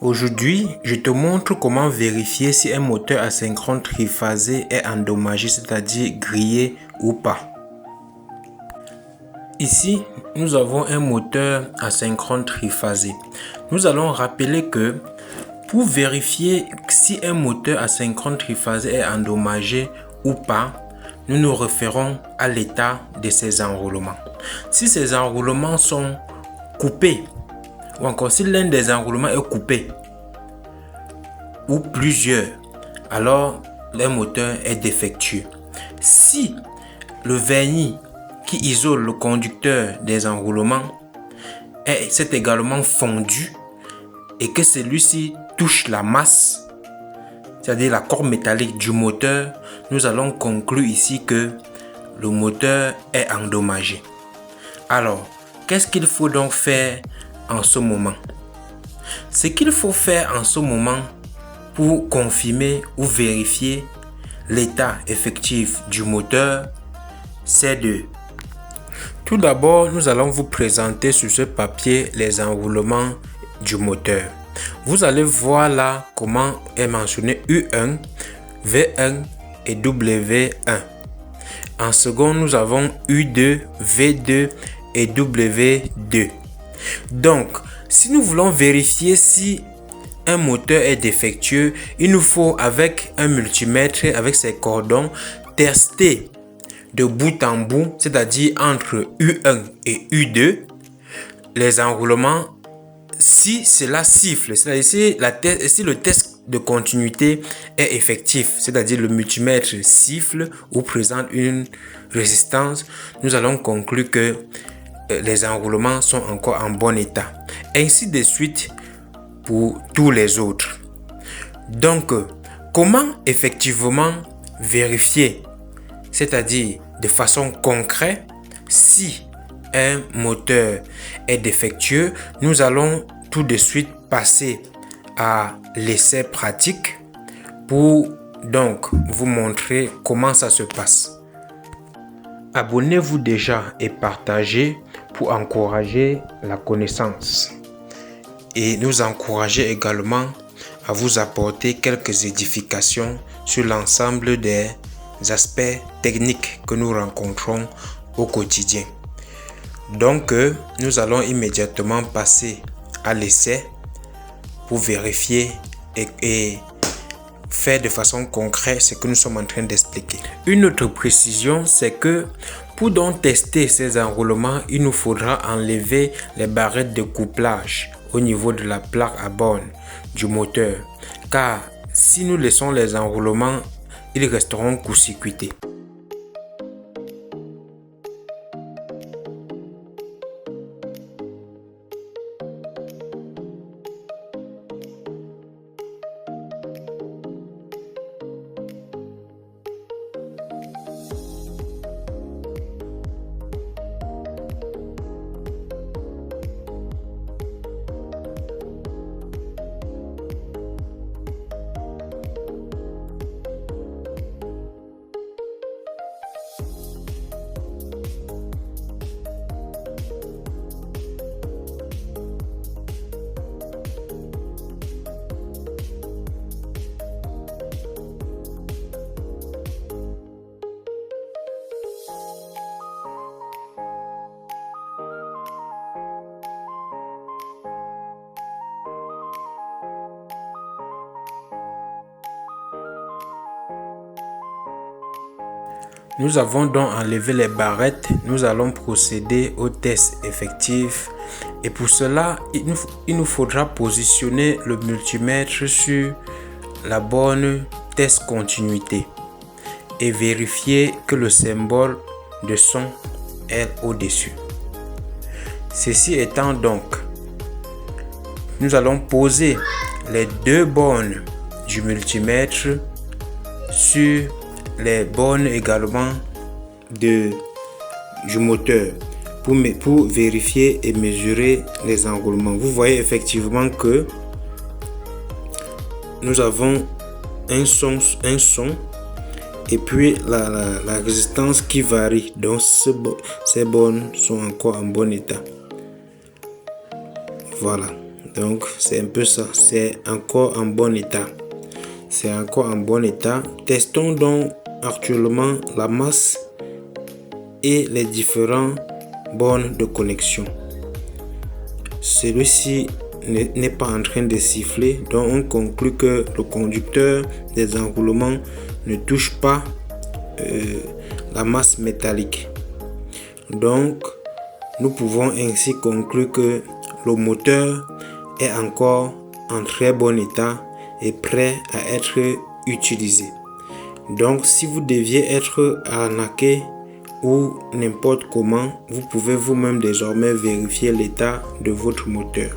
Aujourd'hui, je te montre comment vérifier si un moteur asynchrone triphasé est endommagé, c'est-à-dire grillé ou pas. Ici, nous avons un moteur asynchrone triphasé. Nous allons rappeler que pour vérifier si un moteur asynchrone triphasé est endommagé ou pas, nous nous référons à l'état de ses enroulements. Si ces enroulements sont coupés, ou encore si l'un des enroulements est coupé, ou plusieurs, alors le moteur est défectueux. Si le vernis qui isole le conducteur des enroulements s'est également fondu et que celui-ci touche la masse, c'est-à-dire la corps métallique du moteur, nous allons conclure ici que le moteur est endommagé. Alors, qu'est-ce qu'il faut donc faire en ce moment? Ce qu'il faut faire en ce moment pour confirmer ou vérifier l'état effectif du moteur, c'est de... Tout d'abord, nous allons vous présenter sur ce papier les enroulements du moteur. Vous allez voir là comment est mentionné U1, V1 et W1. En second, nous avons U2, V2 et W2. Donc, si nous voulons vérifier si un moteur est défectueux, il nous faut avec un multimètre, avec ses cordons, tester de bout en bout, c'est-à-dire entre U1 et U2, les enroulements, si cela siffle, c'est-à-dire si le test de continuité est effectif, c'est-à-dire le multimètre siffle ou présente une résistance, nous allons conclure que les enroulements sont encore en bon état. Ainsi de suite pour tous les autres. Donc, comment effectivement vérifier, c'est-à-dire de façon concrète, si un moteur est défectueux? Nous allons tout de suite passer à l'essai pratique pour donc vous montrer comment ça se passe. Abonnez-vous déjà et partagez pour encourager la connaissance et nous encourager également à vous apporter quelques édifications sur l'ensemble des aspects techniques que nous rencontrons au quotidien. Donc, nous allons immédiatement passer à l'essai pour vérifier et faire de façon concrète ce que nous sommes en train d'expliquer. Une autre précision, c'est que pour donc tester ces enroulements, il nous faudra enlever les barrettes de couplage au niveau de la plaque à borne du moteur, car si nous laissons les enroulements, ils resteront court-circuités. Nous avons donc enlevé les barrettes. Nous allons procéder au test effectif. Et pour cela, il nous faudra positionner le multimètre sur la borne test continuité et vérifier que le symbole de son est au-dessus. Ceci étant donc, nous allons poser les deux bornes du multimètre sur les bornes également du moteur pour vérifier et mesurer les enroulements. Vous voyez effectivement que nous avons un son et puis la résistance qui varie. Donc ces bornes sont encore en bon état. Voilà. Donc c'est un peu ça, c'est encore en bon état. C'est encore en bon état. Testons donc actuellement la masse et les différents bornes de connexion. Celui-ci n'est pas en train de siffler, donc on conclut que le conducteur des enroulements ne touche pas la masse métallique. Donc nous pouvons ainsi conclure que le moteur est encore en très bon état et prêt à être utilisé. Donc si vous deviez être arnaqué ou n'importe comment, vous pouvez vous-même désormais vérifier l'état de votre moteur.